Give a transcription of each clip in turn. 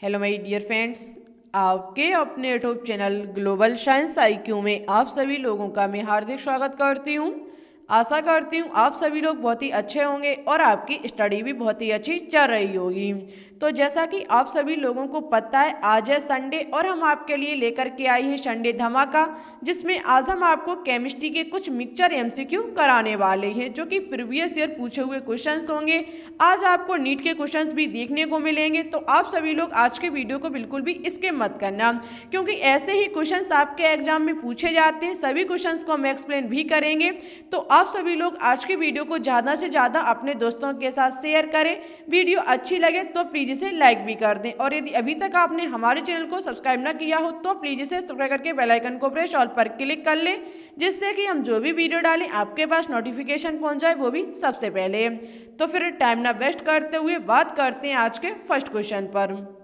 Hello my dear friends, आपके अपने YouTube channel global science IQ में आप सभी लोगों का मैं हार्दिक स्वागत करती हूँ। आशा करती हूँ आप सभी लोग बहुत ही अच्छे होंगे और आपकी स्टडी भी बहुत ही अच्छी चल रही होगी। तो जैसा कि आप सभी लोगों को पता है, आज है संडे और हम आपके लिए लेकर के आई हैं संडे धमाका, जिसमें आज हम आपको केमिस्ट्री के कुछ मिक्सचर एमसीक्यू कराने वाले हैं जो कि प्रीवियस ईयर पूछे हुए क्वेश्चंस होंगे। आज आपको नीट के क्वेश्चंस भी देखने को मिलेंगे, तो आप सभी लोग आज के वीडियो को बिल्कुल भी स्किप मत करना, क्योंकि ऐसे ही क्वेश्चंस आपके एग्जाम में पूछे जाते हैं। सभी क्वेश्चंस को हम एक्सप्लेन भी करेंगे, तो आप सभी लोग आज के वीडियो को ज़्यादा से ज़्यादा अपने दोस्तों के साथ शेयर करें। वीडियो अच्छी लगे तो प्लीज़ इसे लाइक भी कर दें, और यदि अभी तक आपने हमारे चैनल को सब्सक्राइब ना किया हो तो प्लीज़ इसे सब्सक्राइब करके बेल आइकन को प्रेस ऑल पर क्लिक कर लें, जिससे कि हम जो भी वीडियो डालें आपके पास नोटिफिकेशन पहुंच जाए, वो भी सबसे पहले। तो फिर टाइम ना वेस्ट करते हुए बात करते हैं आज के फर्स्ट क्वेश्चन पर।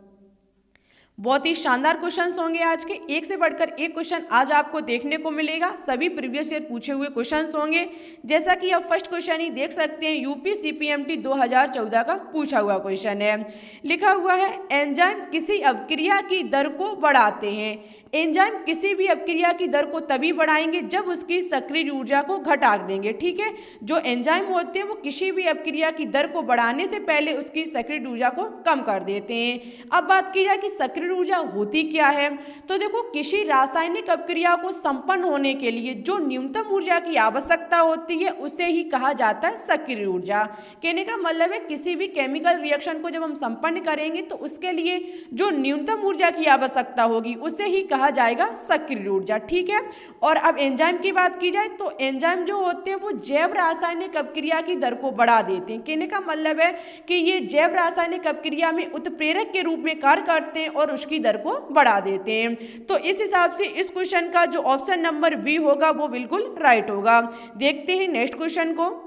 बहुत ही शानदार क्वेश्चंस होंगे आज के, एक से बढ़कर एक क्वेश्चन आज आपको देखने को मिलेगा। सभी प्रीवियस ईयर पूछे हुए क्वेश्चंस होंगे। जैसा कि आप फर्स्ट क्वेश्चन ही देख सकते हैं, यूपी सीपीएमटी 2014 का पूछा हुआ क्वेश्चन है। लिखा हुआ है, एंजाइम किसी अभिक्रिया की दर को बढ़ाते हैं। एंजाइम किसी भी अभिक्रिया की दर को तभी बढ़ाएंगे जब उसकी सक्रिय ऊर्जा को घटा देंगे। ठीक है, जो एंजाइम होते हैं वो किसी भी अभिक्रिया की दर को बढ़ाने से पहले उसकी सक्रिय ऊर्जा को कम कर देते हैं। अब बात की जाए कि सक्रिय ऊर्जा होती क्या है, तो देखो, किसी रासायनिक अभिक्रिया को संपन्न होने के लिए जो न्यूनतम ऊर्जा की आवश्यकता होती है उसे ही कहा जाता है सक्रिय ऊर्जा। कहने का मतलब है किसी भी केमिकल रिएक्शन को जब हम संपन्न करेंगे तो उसके लिए जो न्यूनतम ऊर्जा की आवश्यकता होगी उसे ही कहा जाएगा सक्रिय ऊर्जा। ठीक है, और अब एंजाइम की बात की जाए तो एंजाइम जो होते हैं वो जैव रासायनिक अभिक्रिया की दर को बढ़ा देते हैं। कहने का मतलब है कि ये जैव रासायनिक अभिक्रिया में उत्प्रेरक के रूप में कार्य करते हैं और उसकी दर को बढ़ा देते हैं। तो इस हिसाब से इस क्वेश्चन का जो ऑप्शन नंबर बी होगा वो बिल्कुल राइट होगा। देखते हैं नेक्स्ट क्वेश्चन को।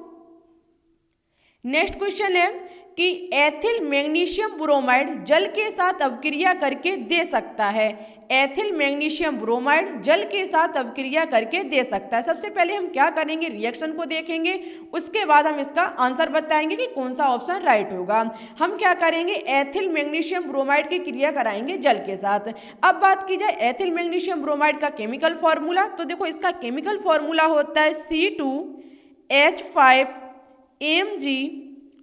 नेक्स्ट क्वेश्चन है कि एथिल मैग्नीशियम ब्रोमाइड जल के साथ अभिक्रिया करके दे सकता है। एथिल मैग्नीशियम ब्रोमाइड जल के साथ अभिक्रिया करके दे सकता है। सबसे पहले हम क्या करेंगे, रिएक्शन को देखेंगे, उसके बाद हम इसका आंसर बताएंगे कि कौन सा ऑप्शन राइट होगा। हम क्या करेंगे, एथिल मैग्नीशियम ब्रोमाइड की क्रिया कराएंगे जल के साथ। अब बात की जाए एथिल मैग्नीशियम ब्रोमाइड का केमिकल फॉर्मूला, तो देखो इसका केमिकल फॉर्मूला होता है C2H5Mg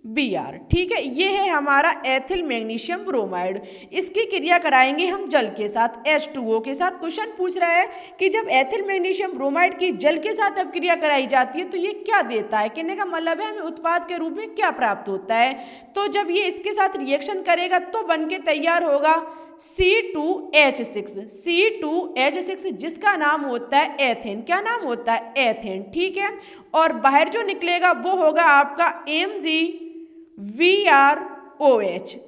Br। ठीक है, ये है हमारा एथिल मैग्नीशियम ब्रोमाइड। इसकी क्रिया कराएंगे हम जल के साथ, H2O के साथ। क्वेश्चन पूछ रहा है कि जब एथिल मैग्नीशियम ब्रोमाइड की जल के साथ अभिक्रिया कराई जाती है तो ये क्या देता है। कहने का मतलब है हमें उत्पाद के रूप में क्या प्राप्त होता है। तो जब ये इसके साथ रिएक्शन करेगा तो बनके तैयार होगा C2H6, जिसका नाम होता है एथेन। क्या नाम होता है, एथेन। ठीक है, और बाहर जो निकलेगा वो होगा आपका MgVrOH।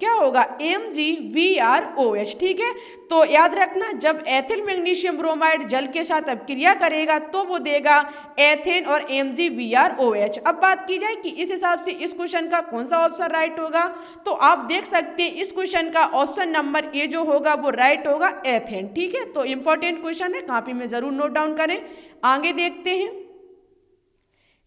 क्या होगा, MgVrOH। ठीक है, तो याद रखना, जब एथिल मैग्नीशियम ब्रोमाइड जल के साथ अभिक्रिया करेगा तो वो देगा एथेन और MgVrOH। अब बात की जाए कि इस हिसाब से इस क्वेश्चन का कौन सा ऑप्शन राइट होगा, तो आप देख सकते हैं इस क्वेश्चन का ऑप्शन नंबर ए जो होगा वो राइट होगा, एथेन। ठीक है, तो इंपॉर्टेंट क्वेश्चन है, कॉपी में जरूर नोट डाउन करें। आगे देखते हैं।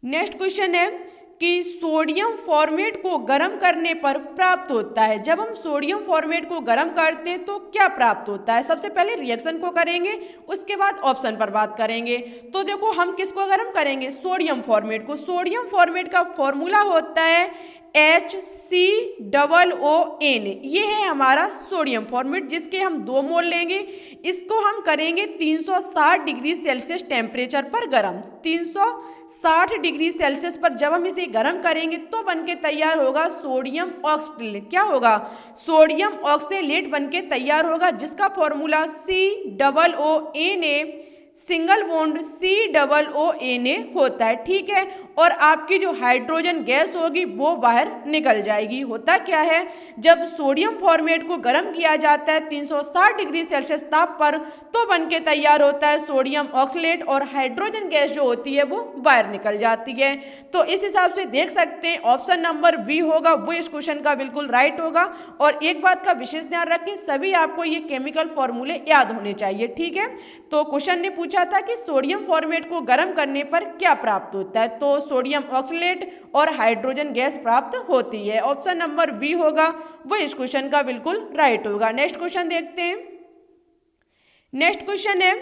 नेक्स्ट क्वेश्चन है कि सोडियम फॉर्मेट को गर्म करने पर प्राप्त होता है। जब हम सोडियम फॉर्मेट को गर्म करते हैं तो क्या प्राप्त होता है। सबसे पहले रिएक्शन को करेंगे, उसके बाद ऑप्शन पर बात करेंगे। तो देखो, हम किसको गर्म करेंगे, सोडियम फॉर्मेट को। सोडियम फॉर्मेट का फॉर्मूला होता है HCOON। ये है हमारा सोडियम फॉर्मेट, जिसके हम 2 मोल लेंगे। इसको हम करेंगे 360 डिग्री सेल्सियस टेम्परेचर पर गर्म। 360 डिग्री सेल्सियस पर जब हम इसे गर्म करेंगे तो बनके तैयार होगा सोडियम ऑक्सलेट। क्या होगा, सोडियम ऑक्सलेट बनके तैयार होगा, जिसका formula COONA single bond COONA होता है। ठीक है, और आपकी जो हाइड्रोजन गैस होगी वो बाहर निकल जाएगी। होता क्या है, जब सोडियम फॉर्मेट को गर्म किया जाता है 360 डिग्री सेल्सियस ताप पर तो बनके तैयार होता है सोडियम ऑक्सलेट, और हाइड्रोजन गैस जो होती है वो बाहर निकल जाती है। तो इस हिसाब से देख सकते हैं ऑप्शन नंबर बी होगा वो इस क्वेश्चन का बिल्कुल राइट होगा। और एक बात का विशेष ध्यान रखें, सभी आपको ये केमिकल फॉर्मूले याद होने चाहिए। ठीक है, तो क्वेश्चन ने पूछा पूछा था कि सोडियम फॉर्मेट को गर्म करने पर क्या प्राप्त होता है, तो सोडियम ऑक्सलेट और हाइड्रोजन गैस प्राप्त होती है। ऑप्शन नंबर बी होगा वो इस क्वेश्चन का बिल्कुल राइट होगा। नेक्स्ट क्वेश्चन देखते हैं। नेक्स्ट क्वेश्चन है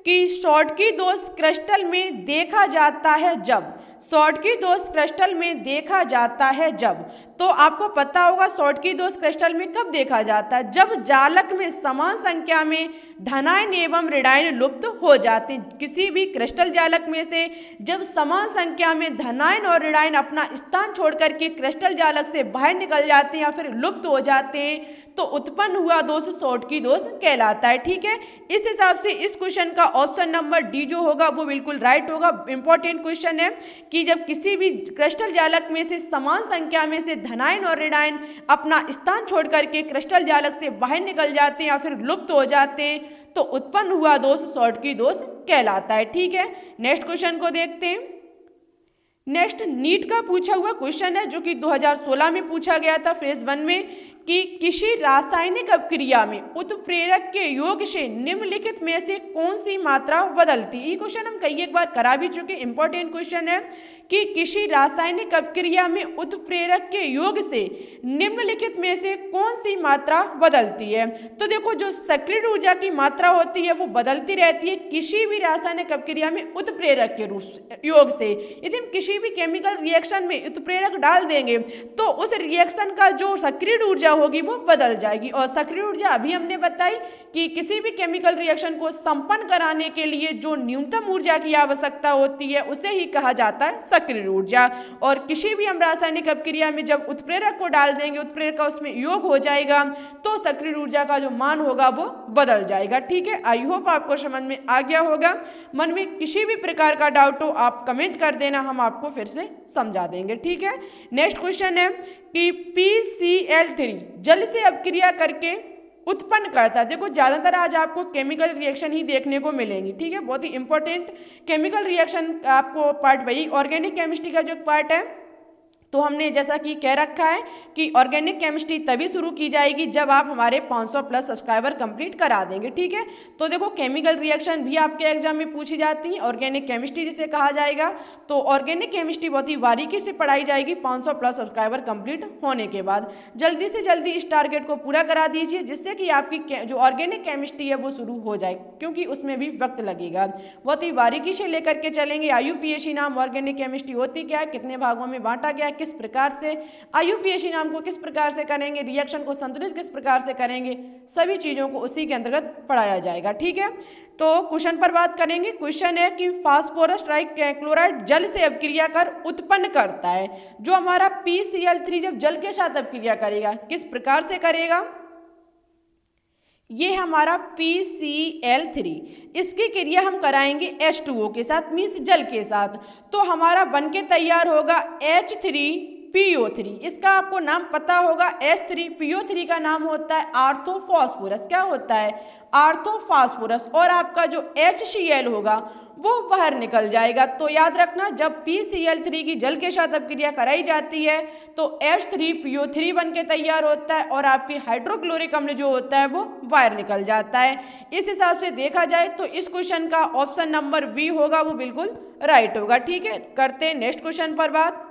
कि शॉटकी दोष क्रिस्टल में देखा जाता है जब, शॉटकी दोष क्रिस्टल में देखा जाता है जब, तो आपको पता होगा शॉटकी दोष क्रिस्टल में कब देखा जाता है, जब जालक में समान संख्या में धनायन एवं ऋणायन लुप्त हो जाते हैं। किसी भी क्रिस्टल जालक में से जब समान संख्या में धनायन और ऋणायन अपना स्थान छोड़ करके क्रिस्टल जालक से बाहर निकल जाते हैं या फिर लुप्त हो जाते हैं तो उत्पन्न हुआ दोष शॉटकी दोष कहलाता है। ठीक है, इस हिसाब से इस क्वेश्चन का ऑप्शन नंबर डी जो होगा वो बिल्कुल राइट होगा। इंपॉर्टेंट क्वेश्चन है कि जब किसी भी क्रिस्टल जालक में से समान संख्या में से धनायन और ऋणायन अपना स्थान छोड़ करके क्रिस्टल जालक से बाहर निकल जाते हैं या फिर लुप्त हो जाते हैं तो उत्पन्न हुआ दोष शॉटकी दोष कहलाता है। ठीक है, नेक्स्ट क्वेश्चन को देखते हैं। नेक्स्ट नीट का पूछा हुआ क्वेश्चन है जो कि 2016 में पूछा गया था फेज 1 में कि किसी रासायनिक अभिक्रिया में उत्प्रेरक के योग से निम्नलिखित में से कौन सी मात्रा बदलती है। ये क्वेश्चन हम कई एक बार करा भी चुके। इंपॉर्टेंट क्वेश्चन है कि किसी रासायनिक अभिक्रिया में उत्प्रेरक के योग से निम्नलिखित में से कौन सी मात्रा बदलती है। तो देखो जो सक्रिय ऊर्जा की मात्रा होती है वो बदलती रहती है किसी भी रासायनिक अभिक्रिया में उत्प्रेरक के रूप योग से। यदि हम किसी भी केमिकल रिएक्शन में उत्प्रेरक डाल देंगे तो उस रिएक्शन का जो सक्रिय ऊर्जा होगी वो बदल जाएगी। और सक्रिय ऊर्जा अभी हमने बताई कि किसी भी केमिकल रिएक्शन को संपन्न कराने के लिए जो न्यूनतम ऊर्जा की आवश्यकता होती है उसे ही कहा जाता है सक्रिय ऊर्जा। और किसी भी हम रासायनिक अभिक्रिया में जब उत्प्रेरक को डाल देंगे, उत्प्रेरक का उसमें योग हो जाएगा तो सक्रिय ऊर्जा का जो मान होगा वो बदल जाएगा। ठीक है, आई होप आपको समझ में आ गया होगा। मन में किसी भी प्रकार का डाउट हो आप कमेंट कर देना, हम आपको फिर से समझा देंगे। ठीक है, नेक्स्ट क्वेश्चन है कि PCl3 जल से अभिक्रिया करके उत्पन्न करता है। देखो ज्यादातर आज आपको केमिकल रिएक्शन ही देखने को मिलेंगी। ठीक है, बहुत ही इंपॉर्टेंट केमिकल रिएक्शन आपको पार्ट वही ऑर्गेनिक केमिस्ट्री का जो पार्ट है तो हमने जैसा कि कह रखा है कि ऑर्गेनिक केमिस्ट्री तभी शुरू की जाएगी जब आप हमारे 500 प्लस सब्सक्राइबर कंप्लीट करा देंगे। ठीक है, तो देखो केमिकल रिएक्शन भी आपके एग्जाम में पूछी जाती है, ऑर्गेनिक केमिस्ट्री जिसे कहा जाएगा। तो ऑर्गेनिक केमिस्ट्री बहुत ही बारीकी से पढ़ाई जाएगी 500 प्लस सब्सक्राइबर कंप्लीट होने के बाद। जल्दी से जल्दी इस टारगेट को पूरा करा दीजिए जिससे कि आपकी जो ऑर्गेनिक केमिस्ट्री है वो शुरू हो जाए, क्योंकि उसमें भी वक्त लगेगा। बहुत ही बारीकी से लेकर के चलेंगे। IUPAC नाम ऑर्गेनिक केमिस्ट्री होती क्या है, कितने भागों में बांटा गया, किस प्रकार से IUPAC नाम को किस प्रकार से करेंगे, रिएक्शन को संतुलित किस प्रकार से करेंगे, सभी चीजों को उसी के अंतर्गत पढ़ाया जाएगा। ठीक है, तो क्वेश्चन पर बात करेंगे। क्वेश्चन है कि फास्फोरस ट्राइक्लोराइड जल से अभिक्रिया कर उत्पन्न करता है। जो हमारा PCl3 जब जल के साथ अभिक्रिया करेगा किस प्रकार से करेगा, ये हमारा PCl3, इसकी क्रिया हम कराएंगे H2O के साथ, मीन्स जल के साथ। तो हमारा बनके तैयार होगा H3PO3। इसका आपको नाम पता होगा, H3PO3 का नाम होता है आर्थोफॉस्फोरस। क्या होता है, आर्थोफॉस्फोरस। और आपका जो HCl होगा वो बाहर निकल जाएगा। तो याद रखना जब PCl3 की जल के साथ अभिक्रिया कराई जाती है तो H3PO3 बन के तैयार होता है और आपकी हाइड्रोक्लोरिक अम्ल जो होता है वो बाहर निकल जाता है। इस हिसाब से देखा जाए तो इस क्वेश्चन का ऑप्शन नंबर बी होगा वो बिल्कुल राइट होगा। ठीक है, करते हैं नेक्स्ट क्वेश्चन पर बात।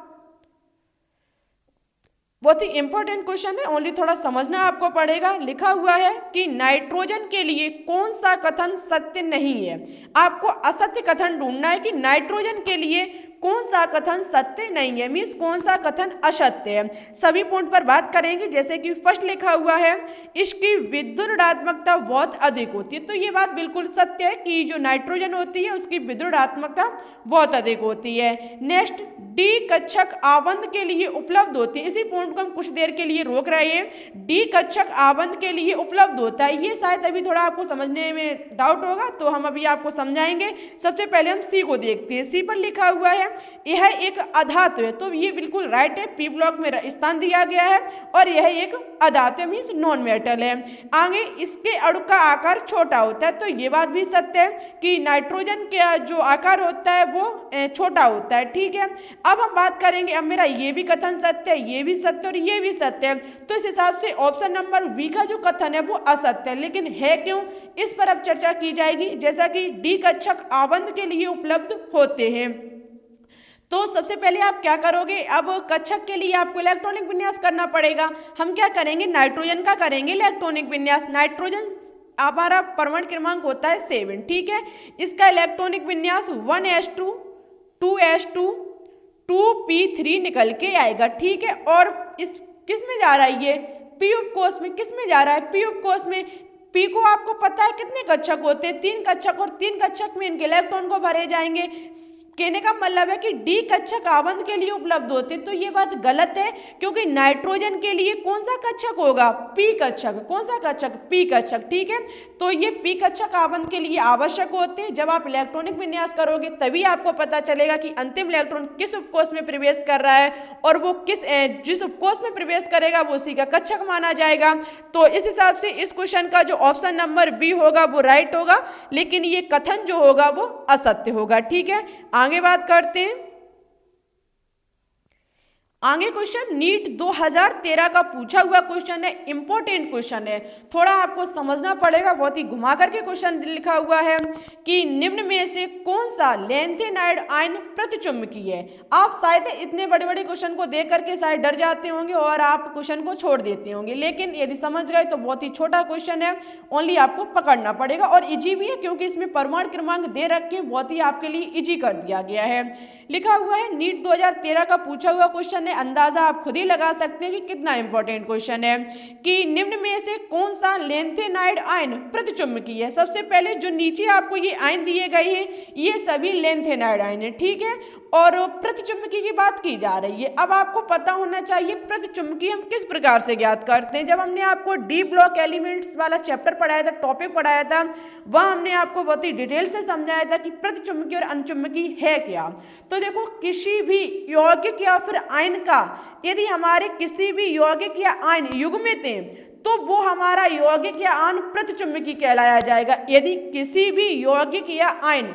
बहुत ही इंपॉर्टेंट क्वेश्चन है, ओनली थोड़ा समझना आपको पड़ेगा। लिखा हुआ है कि नाइट्रोजन के लिए कौन सा कथन सत्य नहीं है। आपको असत्य कथन ढूंढना है कि नाइट्रोजन के लिए कौन सा कथन सत्य नहीं है, मीन्स कौन सा कथन असत्य है। सभी पॉइंट पर बात करेंगे। जैसे कि फर्स्ट लिखा हुआ है इसकी विद्युत ऋणात्मकता बहुत अधिक होती है। तो ये बात बिल्कुल सत्य है कि जो नाइट्रोजन होती है उसकी विद्युत ऋणात्मकता बहुत अधिक होती है। नेक्स्ट डी कक्षक आबंध के लिए उपलब्ध होती है। इसी पॉइंट को हम कुछ देर के लिए रोक रहे हैं। डी कक्षक आबंध के लिए उपलब्ध होता है, ये शायद अभी थोड़ा आपको समझने में डाउट होगा तो हम अभी आपको समझाएंगे। सबसे पहले हम सी को देखते हैं। सी पर लिखा हुआ है यह एक अधातु है, तो ये बिल्कुल राइट है। पी ब्लॉक में स्थान दिया गया है और यह एक अधातु मीन्स नॉन मेटल है। आगे इसके अणु का आकार छोटा होता है, तो ये बात भी सत्य है कि नाइट्रोजन का जो आकार होता है वो छोटा होता है। ठीक है, अब हम बात करेंगे, अब मेरा ये भी कथन सत्य है, ये भी सत्य सत्य और ये भी सत्य है। तो इस हिसाब से ऑप्शन नंबर बी का जो कथन है वो असत्य है। लेकिन है क्यों, इस पर अब चर्चा की जाएगी। जैसा कि डी कक्षक आबंध के लिए उपलब्ध होते हैं। तो सबसे पहले आप क्या करोगे, अब कक्षक के लिए आपको इलेक्ट्रॉनिक विन्यास करना पड़ेगा। हम क्या करेंगे, नाइट्रोजन का करेंगे इलेक्ट्रॉनिक विन्यास। नाइट्रोजन हमारा परमाणु क्रमांक होता है 7, ठीक है। इसका इलेक्ट्रॉनिक विन्यास 1s2 2s2 2p3 निकल के आएगा, ठीक है। और इस किस में जा रहा है, ये पी उपकोष में। किस में जा रहा है, पी उपकोष में। पी को आपको पता है कितने कक्षक होते हैं, 3 कक्षक, और 3 कक्षक में इनके इलेक्ट्रॉन को भरे जाएंगे। कहने का मतलब है कि डी कक्षक आबंध के लिए उपलब्ध होते हैं। तो ये बात गलत है, क्योंकि नाइट्रोजन के लिए कौन सा कक्षक होगा, पी कक्षक। कौन सा कक्षक, पी कक्षक, ठीक है। तो ये पी कक्षक आबंध के लिए आवश्यक होते हैं। जब आप इलेक्ट्रॉनिक विन्यास करोगे तभी आपको पता चलेगा कि अंतिम इलेक्ट्रॉन किस उपकोष में प्रवेश कर रहा है, और वो जिस उपकोष में प्रवेश करेगा वो उसी का कक्षक माना जाएगा। तो इस हिसाब से इस क्वेश्चन का जो ऑप्शन नंबर बी होगा वो राइट होगा, लेकिन ये कथन जो होगा वो असत्य होगा, ठीक है। आगे बात करते हैं। आगे क्वेश्चन नीट 2013 का पूछा हुआ क्वेश्चन है, इंपॉर्टेंट क्वेश्चन है, थोड़ा आपको समझना पड़ेगा। बहुत ही घुमा करके क्वेश्चन लिखा हुआ है कि निम्न में से कौन सा लैंथेनाइड आयन प्रतिचुंबकीय है। आप शायद इतने बड़े बड़े क्वेश्चन को देख करके शायद डर जाते होंगे और आप क्वेश्चन को छोड़ देते होंगे, लेकिन यदि समझ गए तो बहुत ही छोटा क्वेश्चन है, ओनली आपको पकड़ना पड़ेगा। और इजी भी है, क्योंकि इसमें परमाणु क्रमांक दे रखे हैं, बहुत ही आपके लिए इजी कर दिया गया है। लिखा हुआ है नीट 2013 का पूछा हुआ क्वेश्चन है, अंदाजा आप खुद ही लगा सकते हैं कि कितना इंपॉर्टेंट क्वेश्चन है। कि निम्न में से कौन सा लैंथेनाइड आयन प्रतिचुंबकीय है। सबसे पहले जो नीचे आपको ये आयन दिए गए हैं ये सभी लैंथेनाइड आयन है, ठीक है। और प्रतिचुंबकीय की बात की जा रही है। अब आपको पता होना चाहिए प्रतिचुंबकीय हम किस प्रकार से ज्ञात करते हैं। जब हमने आपको डी ब्लॉक एलिमेंट्स वाला चैप्टर पढ़ाया था, टॉपिक पढ़ाया था, वह हमने आपको बहुत ही डिटेल से समझाया था कि प्रतिचुंबकीय और अनुचुंबकीय है क्या। तो देखो, किसी भी यौगिक या फिर आयन का यदि हमारे किसी भी यौगिक या आयन युग्मित हैं तो वो हमारा यौगिक या आयन प्रतिचुंबकीय कहलाया जाएगा। यदि किसी भी यौगिक या आयन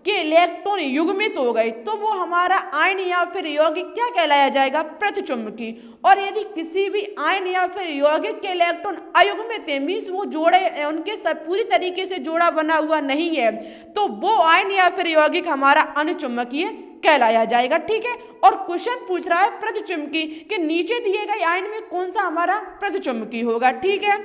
के इलेक्ट्रॉन युग्मित हो गए तो वो हमारा आयन या फिर यौगिक क्या कहलाया जाएगा, प्रतिचुंबकीय। और यदि किसी भी आयन या फिर यौगिक के इलेक्ट्रॉन अयुग्मित है, मीन्स वो जोड़े उनके सब पूरी तरीके से जोड़ा बना हुआ नहीं है, तो वो आयन या फिर यौगिक हमारा अनुचुंबकीय कहलाया जाएगा, ठीक है। और क्वेश्चन पूछ रहा है प्रतिचुंबकीय के नीचे दिए गए आयन में कौन सा हमारा प्रतिचुंबकीय होगा, ठीक है।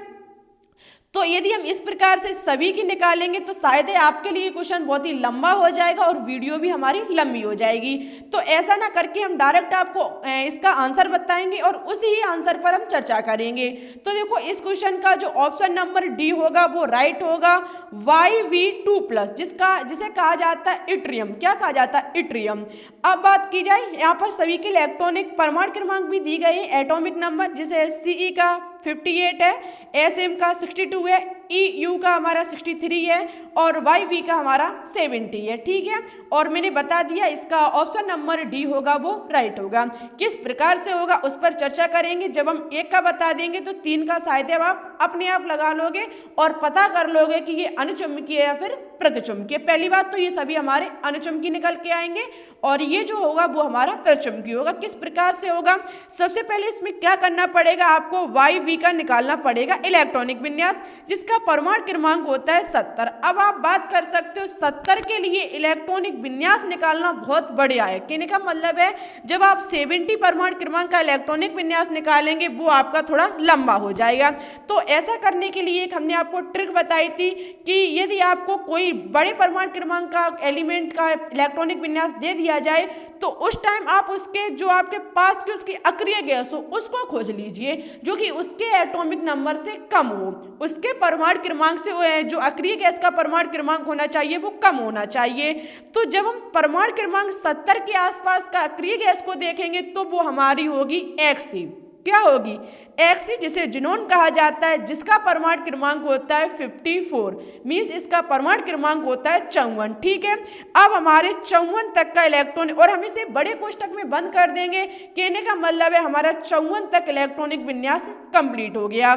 तो यदि हम इस प्रकार से सभी की निकालेंगे तो शायद आपके लिए क्वेश्चन बहुत ही लंबा हो जाएगा और वीडियो भी हमारी लंबी हो जाएगी। तो ऐसा ना करके हम डायरेक्ट आपको इसका आंसर बताएंगे और उसी ही आंसर पर हम चर्चा करेंगे। तो देखो, इस क्वेश्चन का जो ऑप्शन नंबर डी होगा वो राइट होगा, YV2+, जिसे कहा जाता है इट्रियम। क्या कहा जाता है, इट्रियम। अब बात की जाए, यहाँ पर सभी के इलेक्ट्रॉनिक परमाणु क्रमांक भी दी गई है, एटॉमिक नंबर, जिसे CE का 58 है, SM का 62 है, EU का हमारा 63 है और YV का हमारा 70 है, ठीक है। और मैंने बता दिया इसका ऑप्शन नंबर डी होगा वो राइट होगा। किस प्रकार से होगा उस पर चर्चा करेंगे। जब हम एक का बता देंगे तो 3 का शायद आप अपने आप लगा लोगे और पता कर लोगे कि ये अनुचुंबकीय या फिर प्रतिचुंबकीय। पहली बात तो ये सभी हमारे अनुचुंबकीय निकल के आएंगे और ये जो होगा वो हमारा प्रतिचुंबकीय होगा। किस प्रकार से होगा, सबसे पहले इसमें क्या करना पड़ेगा, आपको YV का निकालना पड़ेगा इलेक्ट्रॉनिक विन्यास, जिसका परमाणु क्रमांक होता है 70। अब आप बात कर सकते हो 70 के लिए इलेक्ट्रॉनिक विन्यास निकालना बहुत बढ़िया है। कहने का मतलब है जब आप 70 परमाणु क्रमांक का इलेक्ट्रॉनिक विन्यास निकालेंगे वो आपका थोड़ा लंबा हो जाएगा। तो ऐसा करने के लिए एक हमने आपको ट्रिक बताई थी कि यदि आपको कोई बड़े परमाणु क्रमांक का एलिमेंट का इलेक्ट्रॉनिक विन्यास दे दिया जाए तो उस टाइम आप उसके जो आपके पास की उसकी अक्रिय गैस हो उसको खोज लीजिए जो कि उसके एटॉमिक नंबर से कम हो। उसके परमाणु क्रमांक से जो अक्रिय गैस का परमाणु क्रमांक होना चाहिए वो कम होना चाहिए। तो जब हम परमाणु क्रमांक 70 के आसपास का अक्रिय गैस को देखेंगे तो वो हमारी होगी XC। क्या होगी, XC, जिसे जिनोन कहा जाता है, जिसका परमाणु क्रमांक होता है 54, मीन्स इसका परमाणु क्रमांक होता है 54, ठीक है। अब हमारे 54 तक का इलेक्ट्रॉन, और हम इसे बड़े कोष्टक में बंद कर देंगे, कहने का मतलब है हमारा 54 तक इलेक्ट्रॉनिक विन्यास कंप्लीट हो गया।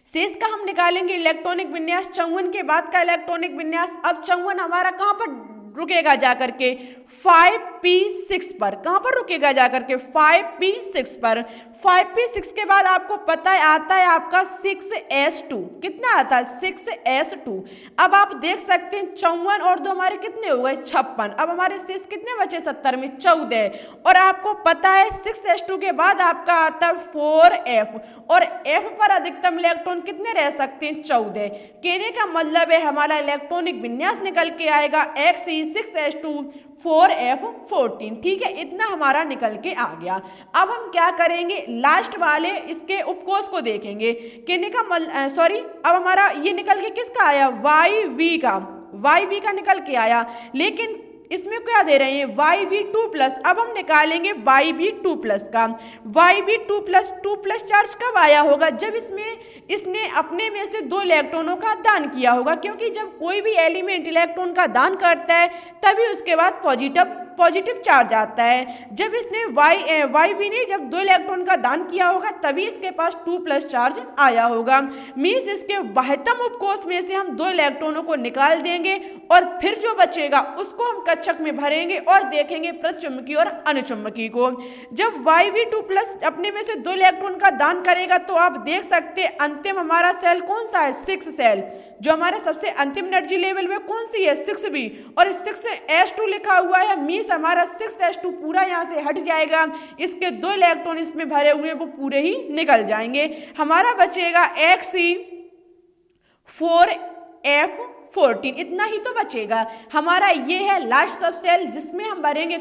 शेष का हम निकालेंगे इलेक्ट्रॉनिक विन्यास, 54 के बाद का इलेक्ट्रॉनिक विन्यास। अब 54 हमारा कहाँ पर रुकेगा जाकर के 5p6 पर। कहां पर रुकेगा जाकर के 5p6 पर। 5p6 के बाद आपको पता है आता है आपका 6s2। कितना आता है 6s2। अब आप देख सकते हैं 54 और 2 हमारे कितने हो गए 56। अब हमारे शेष कितने बचे 70 में 14। और आपको पता है 6s2 के बाद आपका आता है 4f और f पर अधिकतम इलेक्ट्रॉन कितने रह सकते हैं 14। कहने का मतलब है हमारा इलेक्ट्रॉनिक विन्यास निकल के आएगा Xe6s2 4f14। ठीक है, इतना हमारा निकल के आ गया। अब हम क्या करेंगे लास्ट वाले इसके उपकोष को देखेंगे। कहने का अब हमारा ये निकल के किसका आया YV का निकल के आया, लेकिन इसमें क्या दे रहे हैं YV2+। अब हम निकालेंगे YV2+ का। YV2+2+ चार्ज कब आया होगा जब इसने अपने में से 2 इलेक्ट्रॉनों का दान किया होगा, क्योंकि जब कोई भी एलिमेंट इलेक्ट्रॉन का दान करता है तभी उसके बाद पॉजिटिव चार्ज आता है। जब इसने YV ने जब 2 इलेक्ट्रॉन का दान किया होगा तभी इसके पास 2+ चार्ज आया होगा। मीन्स इसके बाह्यतम उपकोष में से हम 2 इलेक्ट्रॉनों को निकाल देंगे और फिर जो बचेगा उसको हम कक्षक में भरेंगे और देखेंगे प्रतिचुंबकीय और अनुचुंबकीय को। जब YV2+ अपने में से 2 इलेक्ट्रॉन का दान करेगा तो आप देख सकते हैं अंतिम हमारा सेल कौन सा है 6 सेल। जो हमारे सबसे अंतिम एनर्जी लेवल में कौन सी है 6b और 6s2 लिखा हुआ है। मीन्स हमारा 6s2 पूरा यहाँ से हट जाएगा, इसके 2 इलेक्ट्रॉन इसमें भरे हुए वो पूरे ही निकल जाएंगे। हमारा बचेगा Xe4f14। इतना ही तो बचेगा हमारा। ये है लास्ट सब सेल जिसमें हम भरेंगे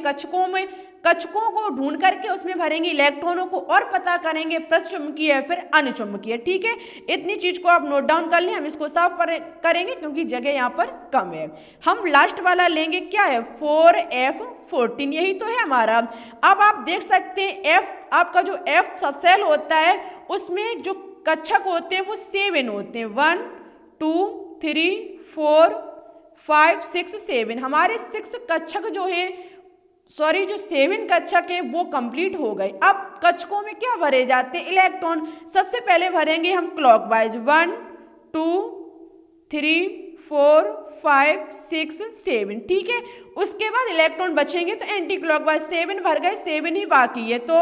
कक्षकों को ढूंढ करके उसमें भरेंगे इलेक्ट्रॉनों को और पता करेंगे प्रतिचुंबकीय है फिर अनुचुंबकीय। ठीक है, इतनी चीज को आप नोट डाउन कर लें। हम इसको साफ करेंगे क्योंकि जगह यहाँ पर कम है। हम लास्ट वाला लेंगे क्या है 4f14। यही तो है हमारा। अब आप देख सकते हैं आपका जो f सब सेल होता है उसमें जो कक्षक होते हैं वो 7 होते हैं। 1 2 3 4 5 6 7 हमारे 6 कक्षक जो है जो 7 कक्षक है वो कंप्लीट हो गए। अब कक्षकों में क्या भरे जाते हैं इलेक्ट्रॉन। सबसे पहले भरेंगे हम क्लॉकवाइज 1 2 3 4 5 6 7। ठीक है, उसके बाद इलेक्ट्रॉन बचेंगे तो एंटी क्लॉकवाइज 7 भर गए, 7 ही बाकी है। तो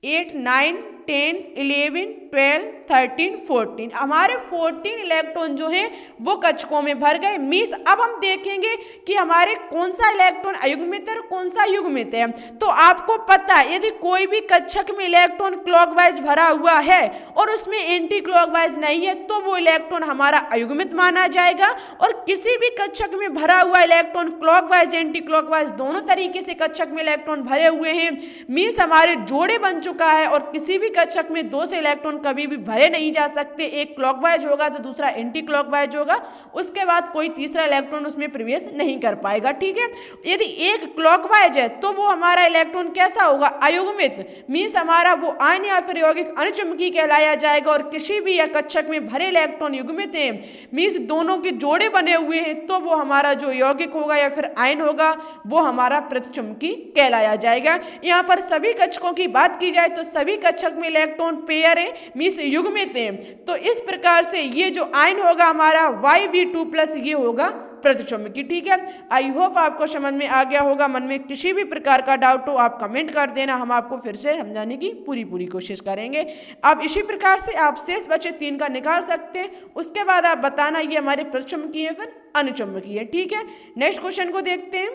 8 9 10 11 12 13 14 हमारे 14 इलेक्ट्रॉन जो है वो कक्षकों में भर गए। मीन्स अब हम देखेंगे कि हमारे कौन सा इलेक्ट्रॉन अयुग्मित है और कौन सा युग्मित है। तो आपको पता है यदि कोई भी कक्षक में इलेक्ट्रॉन क्लॉकवाइज भरा हुआ है और उसमें एंटी क्लॉकवाइज नहीं है तो वो इलेक्ट्रॉन हमारा अयुग्मित माना जाएगा। और किसी भी कक्षक में भरा हुआ इलेक्ट्रॉन क्लॉकवाइज एंटी क्लॉकवाइज दोनों तरीके से कक्षक में इलेक्ट्रॉन भरे हुए हैं, मीन्स हमारे जोड़े बन चुका है। और किसी भी कक्षक में 2 से इलेक्ट्रॉन कभी भी भरे नहीं जा सकते। एक क्लॉकवाइज होगा तो दूसरा एंटी क्लॉकवाइज होगा, उसके बाद कोई तीसरा इलेक्ट्रॉन उसमें प्रवेश नहीं कर पाएगा। ठीक है, यदि एक क्लॉकवाइज है तो वो हमारा इलेक्ट्रॉन कैसा होगा अयुग्मित। मीन्स हमारा वो आयन या फिर यौगिक अनुचुंबकीय कहलाया जाएगा। और किसी भी कक्षक में भरे इलेक्ट्रॉन युग्मित है, मीन्स दोनों के जोड़े बने हुए हैं, तो वो हमारा जो यौगिक होगा या फिर आयन होगा वो हमारा प्रतिचुंबकीय कहलाया जाएगा। यहाँ पर सभी कक्षकों की बात की जाए तो सभी कक्षक में इलेक्ट्रॉन पेयर है, मीन्स युग्मित है। तो इस प्रकार से ये जो आयन होगा हमारा YV2+ ये होगा प्रतिचुंबकीय। ठीक है, आई होप आपको समझ में आ गया होगा। मन में किसी भी प्रकार का डाउट हो आप कमेंट कर देना, हम आपको फिर से समझाने की पूरी कोशिश करेंगे। अब इसी प्रकार से आप शेष बचे 3 का निकाल सकते हैं, उसके बाद आप बताना ये हमारे प्रतिचुंबकीय है फिर अनुचुंबकीय है। ठीक है, नेक्स्ट क्वेश्चन को देखते हैं।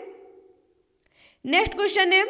नेक्स्ट क्वेश्चन है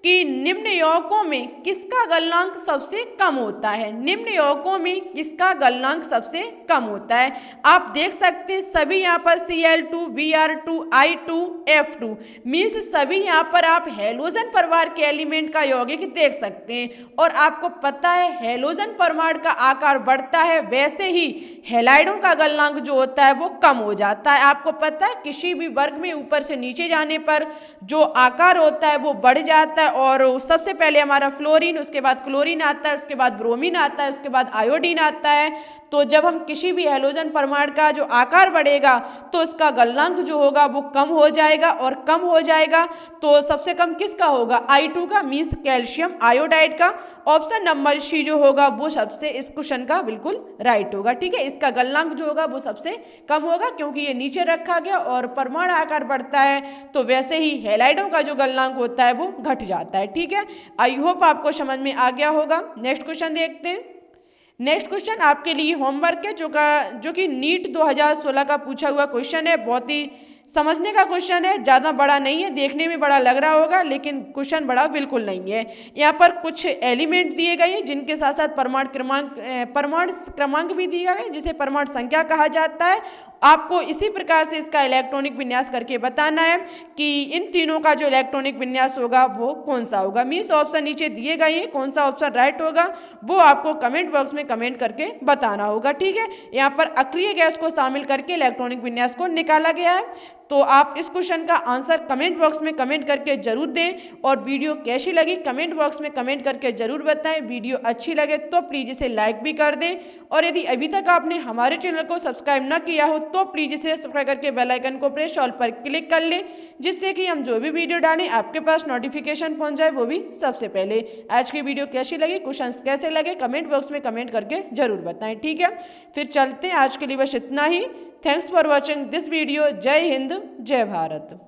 कि निम्न यौगिकों में किसका गलनांक सबसे कम होता है। निम्न यौगिकों में किसका गलनांक सबसे कम होता है। आप देख सकते हैं सभी यहाँ पर Cl2 Br2 I2 F2 means सभी यहाँ पर आप हेलोजन परमाणु के एलिमेंट का यौगिक देख सकते हैं। और आपको पता है हेलोजन परमाणु का आकार बढ़ता है वैसे ही हैलाइडों का गलनांक जो होता है वो कम हो जाता है। आपको पता है किसी भी वर्ग में ऊपर से नीचे जाने पर जो आकार होता है वो बढ़ जाता है और सबसे पहले हमारा फ्लोरीन, उसके बाद क्लोरीन आता है, उसके बाद ब्रोमीन आता है, उसके बाद आयोडीन आता है। तो जब हम किसी भी हैलोजन परमाणु का जो आकार बढ़ेगा तो उसका गलनांक जो होगा वो कम हो जाएगा, और कम हो जाएगा तो सबसे कम किसका होगा, I2 का, मीन्स कैल्शियम आयोडाइड का। ऑप्शन नंबर सी जो होगा वो सबसे इस क्वेश्चन का बिल्कुल राइट होगा। ठीक है, इसका गलनांक जो होगा वो सबसे कम होगा, क्योंकि ये नीचे रखा गया और परमाणु आकार बढ़ता है तो वैसे ही हैलाइडों का जो गलनांक होता है वो घट जाता है। ठीक है, आई होप आपको समझ में आ गया होगा। नेक्स्ट क्वेश्चन देखते हैं। नेक्स्ट क्वेश्चन आपके लिए होमवर्क है, जो कि नीट 2016 का पूछा हुआ क्वेश्चन है। बहुत ही समझने का क्वेश्चन है, ज़्यादा बड़ा नहीं है, देखने में बड़ा लग रहा होगा लेकिन क्वेश्चन बड़ा बिल्कुल नहीं है। यहाँ पर कुछ एलिमेंट दिए गए हैं जिनके साथ साथ परमाणु क्रमांक भी दिया गया है, जिसे परमाणु संख्या कहा जाता है। आपको इसी प्रकार से इसका इलेक्ट्रॉनिक विन्यास करके बताना है कि इन तीनों का जो इलेक्ट्रॉनिक विन्यास होगा वो कौन सा होगा। मीन्स ऑप्शन नीचे दिए गए हैं, कौन सा ऑप्शन राइट होगा वो आपको कमेंट बॉक्स में कमेंट करके बताना होगा। ठीक है, यहाँ पर अक्रिय गैस को शामिल करके इलेक्ट्रॉनिक विन्यास को निकाला गया है। तो आप इस क्वेश्चन का आंसर कमेंट बॉक्स में कमेंट करके जरूर दें, और वीडियो कैसी लगी कमेंट बॉक्स में कमेंट करके जरूर बताएं। वीडियो अच्छी लगे तो प्लीज़ इसे लाइक भी कर दें, और यदि अभी तक आपने हमारे चैनल को सब्सक्राइब ना किया हो तो प्लीज़ इसे सब्सक्राइब करके बेल आइकन को प्रेस ऑल पर क्लिक कर लें, जिससे कि हम जो भी वीडियो डालें आपके पास नोटिफिकेशन पहुंच जाए, वो भी सबसे पहले। आज की वीडियो कैसी लगी, क्वेश्चंस कैसे लगे, कमेंट बॉक्स में कमेंट करके जरूर बताएं। ठीक है, फिर चलते हैं, आज के लिए बस इतना ही। Thanks for watching this video. जय हिंद, जय भारत।